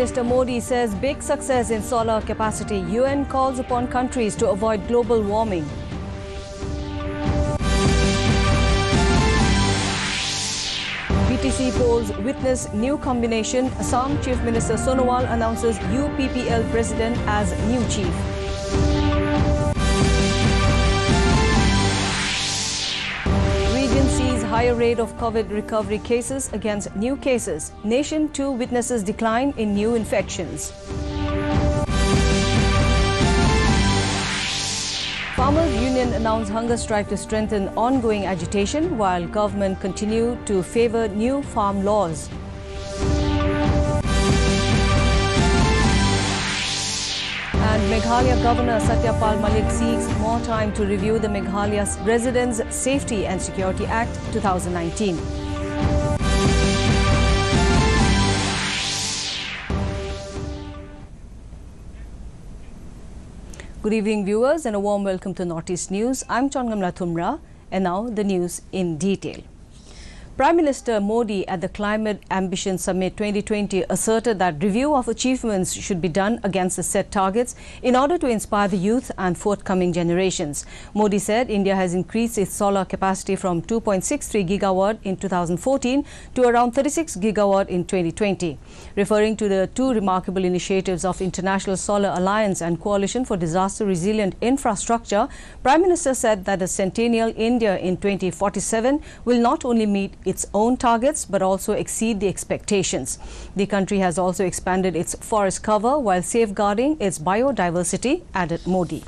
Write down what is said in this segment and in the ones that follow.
Minister Modi says big success in solar capacity. UN calls upon countries to avoid global warming. BTC polls witness new combination. Assam Chief Minister Sonowal announces UPPL President as new chief. Region sees higher rate of COVID recovery cases against new cases. Nation too witnesses decline in new infections. Farmers Union announced hunger strike to strengthen ongoing agitation while government continue to favour new farm laws. And Meghalaya Governor Satyapal Malik seeks more time to review the Meghalaya Residents Safety and Security Act 2019. Good evening, viewers, and a warm welcome to Northeast News. I'm Chongamla Thumra, and now the news in detail. Prime Minister Modi at the Climate Ambition Summit 2020 asserted that review of achievements should be done against the set targets in order to inspire the youth and forthcoming generations. Modi said India has increased its solar capacity from 2.63 gigawatt in 2014 to around 36 gigawatt in 2020. Referring to the two remarkable initiatives of International Solar Alliance and Coalition for Disaster Resilient Infrastructure, Prime Minister said that the centennial India in 2047 will not only meet its own targets but also exceed the expectations. The country has also expanded its forest cover while safeguarding its biodiversity, added Modi.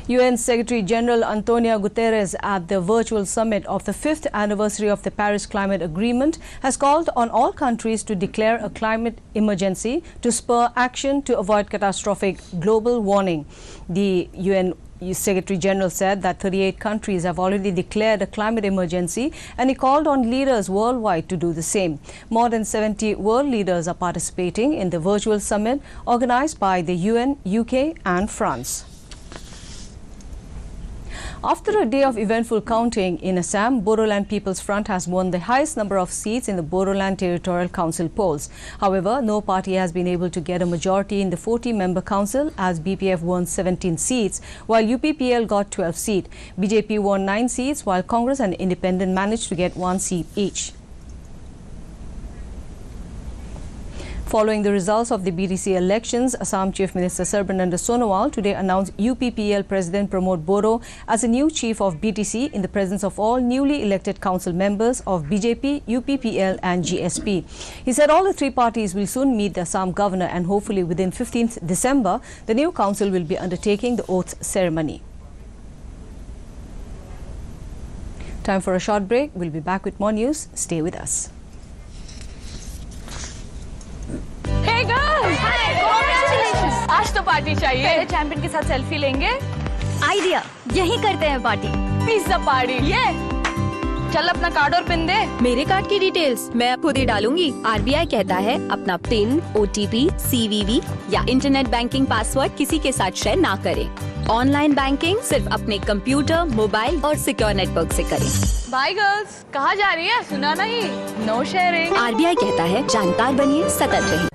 UN Secretary General Antonio Guterres at the virtual summit of the 5th anniversary of the Paris Climate Agreement has called on all countries to declare a climate emergency to spur action to avoid catastrophic global warming. The UN Secretary General said that 38 countries have already declared a climate emergency, and he called on leaders worldwide to do the same. More than 70 world leaders are participating in the virtual summit organized by the UN, UK and France. After a day of eventful counting in Assam, Bodoland People's Front has won the highest number of seats in the Bodoland Territorial Council polls. However, no party has been able to get a majority in the 40-member council as BPF won 17 seats, while UPPL got 12 seats. BJP won 9 seats, while Congress and Independent managed to get 1 seat each. Following the results of the BTC elections, Assam Chief Minister Sarbananda Sonowal today announced UPPL President Pramod Boro as a new chief of BTC in the presence of all newly elected council members of BJP, UPPL and GSP. He said all the three parties will soon meet the Assam governor and hopefully within 15th December, the new council will be undertaking the oath ceremony. Time for a short break. We'll be back with more news. Stay with us. Hey girls! Hi! Congratulations! आज तो party चाहिए। पहले champion के साथ selfie लेंगे। Idea, यही करते हैं पार्टी। Pizza party. ये चल अपना कार्ड और पिन दे। मेरे कार्ड की डिटेल्स मैं खुद ही डालूंगी। आरबीआई कहता है अपना पिन, ओटीपी, सीवीवी या इंटरनेट बैंकिंग पासवर्ड किसी के साथ शेयर ना करें। ऑनलाइन बैंकिंग सिर्फ अपने कंप्यूटर, मोबाइल और सिक्योर नेटवर्क से करें। बाय गर्ल्स, कहाँ जा रही है? सुना नहीं? No sharing. आरबीआई कहता है जानकार बनिए, सतर्क रहिए।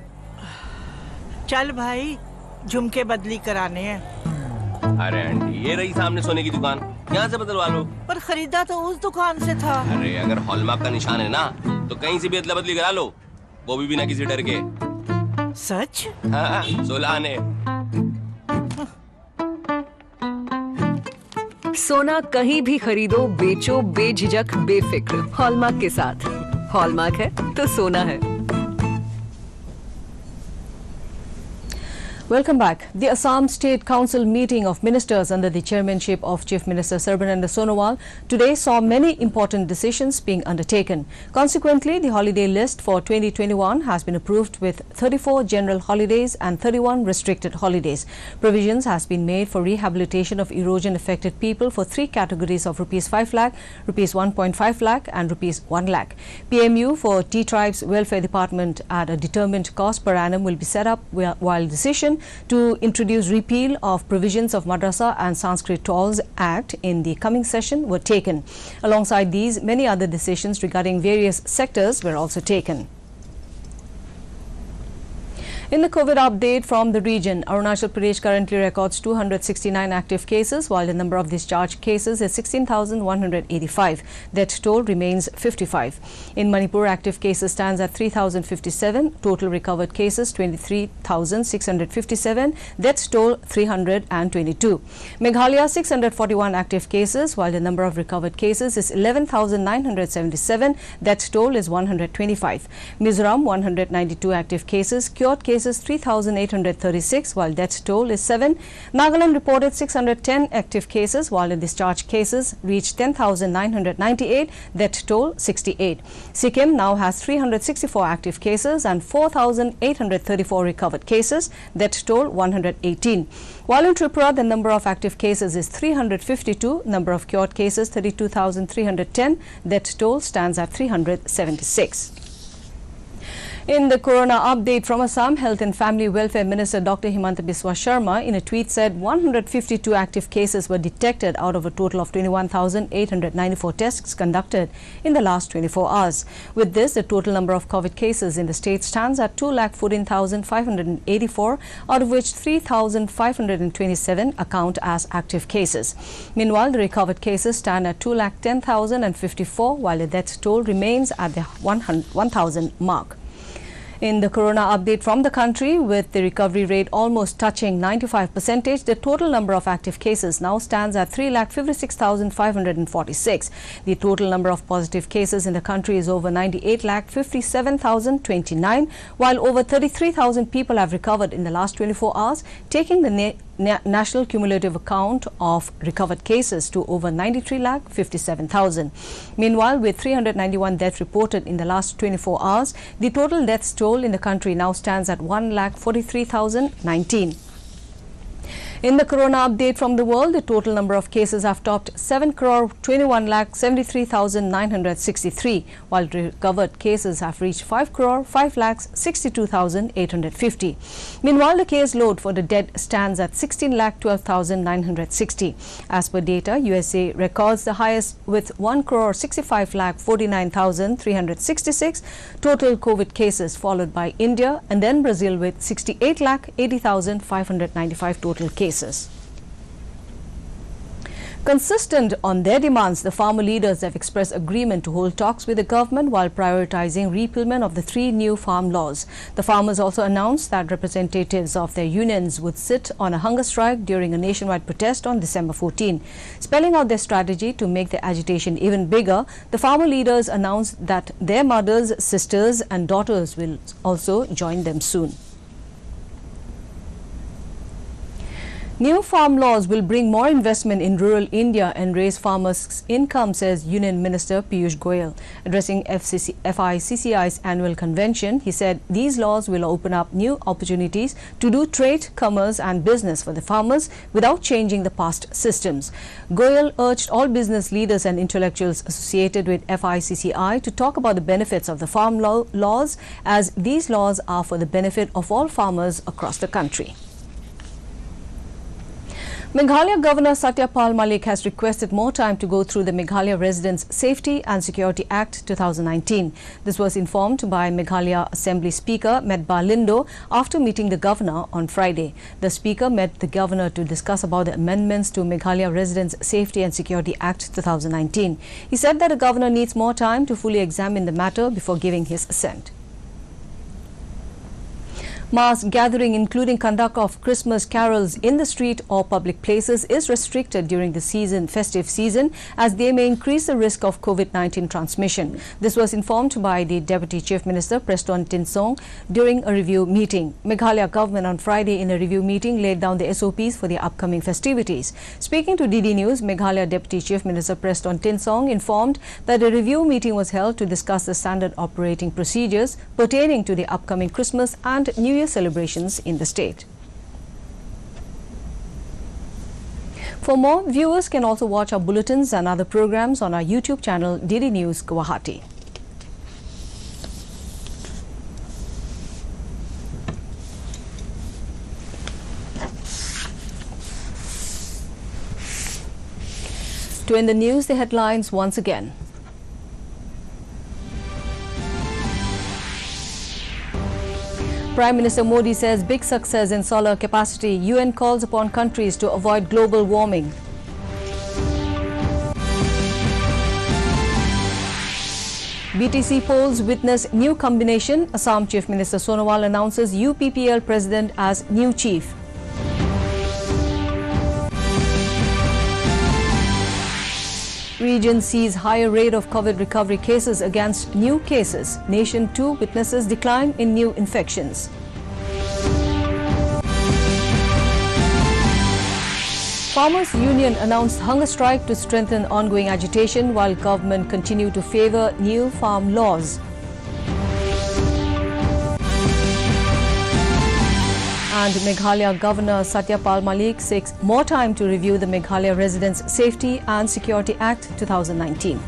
चल भाई, झुमके बदली कराने हैं। अरे आंटी, ये रही सामने सोने की दुकान, यहाँ से बदलवा लो। पर खरीदा तो उस दुकान से था। अरे अगर हॉलमार्क का निशान है ना, तो कहीं से भी अदला बदली करा लो, वो भी बिना किसी डर के। सच? हाँ, 16 आने। सोना कहीं भी खरीदो, बेचो बेझिझक, बेफिक्र, हॉलमार्क के साथ। हॉलमार्क है तो सोना है। Welcome back. The Assam State Council meeting of ministers under the chairmanship of Chief Minister Sarbananda Sonowal today saw many important decisions being undertaken. Consequently, the holiday list for 2021 has been approved with 34 general holidays and 31 restricted holidays. Provisions has been made for rehabilitation of erosion affected people for 3 categories of rupees 5 lakh, rupees 1.5 lakh and rupees 1 lakh. PMU for T-Tribes Welfare Department at a determined cost per annum will be set up, while decision to introduce repeal of provisions of Madrasa and Sanskrit Tolls Act in the coming session were taken. Alongside these, many other decisions regarding various sectors were also taken. In the COVID update from the region, Arunachal Pradesh currently records 269 active cases, while the number of discharged cases is 16,185. Death toll remains 55. In Manipur, active cases stands at 3,057. Total recovered cases 23,657. Death toll 322. Meghalaya 641 active cases, while the number of recovered cases is 11,977. Death toll is 125. Mizoram 192 active cases. Cured cases 3,836, while death toll is 7. Nagaland reported 610 active cases, while the discharged cases reached 10,998. Death toll 68. Sikkim now has 364 active cases and 4,834 recovered cases. Death toll 118. While in Tripura, the number of active cases is 352. Number of cured cases 32,310. Death toll stands at 376. In the corona update from Assam, Health and Family Welfare Minister Dr. Himanta Biswa Sharma in a tweet said 152 active cases were detected out of a total of 21,894 tests conducted in the last 24 hours. With this, the total number of COVID cases in the state stands at 2,14,584, out of which 3,527 account as active cases. Meanwhile, the recovered cases stand at 2,10,054, while the death toll remains at the 1,000 mark. In the corona update from the country, with the recovery rate almost touching 95%, the total number of active cases now stands at 3,56,546. The total number of positive cases in the country is over 98,57,029, while over 33,000 people have recovered in the last 24 hours, taking the national cumulative account of recovered cases to over 93,57,000. Meanwhile, with 391 deaths reported in the last 24 hours, the total deaths toll in the country now stands at 1,43,019. In the corona update from the world, the total number of cases have topped 7,21,73,963, while recovered cases have reached 5,05,62,850. Meanwhile, the case load for the dead stands at 16,12,960. As per data, USA records the highest with 1,65,49,366 total COVID cases, followed by India and then Brazil with 68,80,595 total cases. Consistent on their demands, the farmer leaders have expressed agreement to hold talks with the government while prioritizing repealment of the 3 new farm laws. The farmers also announced that representatives of their unions would sit on a hunger strike during a nationwide protest on December 14. Spelling out their strategy to make the agitation even bigger, the farmer leaders announced that their mothers, sisters and daughters will also join them soon. New farm laws will bring more investment in rural India and raise farmers' income, says Union Minister Piyush Goyal. Addressing FICCI's annual convention, he said these laws will open up new opportunities to do trade, commerce and business for the farmers without changing the past systems. Goyal urged all business leaders and intellectuals associated with FICCI to talk about the benefits of the farm laws, as these laws are for the benefit of all farmers across the country. Meghalaya Governor Satyapal Malik has requested more time to go through the Meghalaya Residents Safety and Security Act 2019. This was informed by Meghalaya Assembly Speaker Medba Lindo after meeting the Governor on Friday. The Speaker met the Governor to discuss about the amendments to Meghalaya Residents Safety and Security Act 2019. He said that the Governor needs more time to fully examine the matter before giving his assent. Mass gathering, including conduct of Christmas carols in the street or public places, is restricted during the festive season, as they may increase the risk of COVID-19 transmission. This was informed by the Deputy Chief Minister Preston Tinsong during a review meeting. Meghalaya government on Friday in a review meeting laid down the SOPs for the upcoming festivities. Speaking to DD News, Meghalaya Deputy Chief Minister Preston Tinsong informed that a review meeting was held to discuss the standard operating procedures pertaining to the upcoming Christmas and New Year celebrations in the state. For more, viewers can also watch our bulletins and other programs on our YouTube channel DD News Guwahati. To end the news, the headlines once again. Prime Minister Modi says big success in solar capacity. UN calls upon countries to avoid global warming. BTC polls witness new combination. Assam Chief Minister Sonowal announces UPPL President as new chief. Region sees higher rate of COVID recovery cases against new cases. Nation too witnesses decline in new infections. Farmers Union announced hunger strike to strengthen ongoing agitation while government continue to favour new farm laws. And Meghalaya Governor Satyapal Malik seeks more time to review the Meghalaya Residents Safety and Security Act 2019.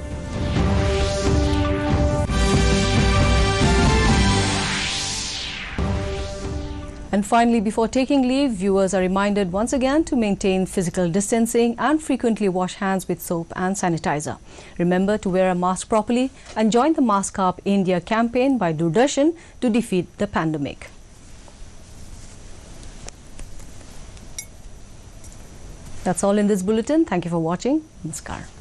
And finally, before taking leave, viewers are reminded once again to maintain physical distancing and frequently wash hands with soap and sanitizer. Remember to wear a mask properly and join the Mask Up India campaign by Doordarshan to defeat the pandemic. That's all in this bulletin. Thank you for watching. Namaskar.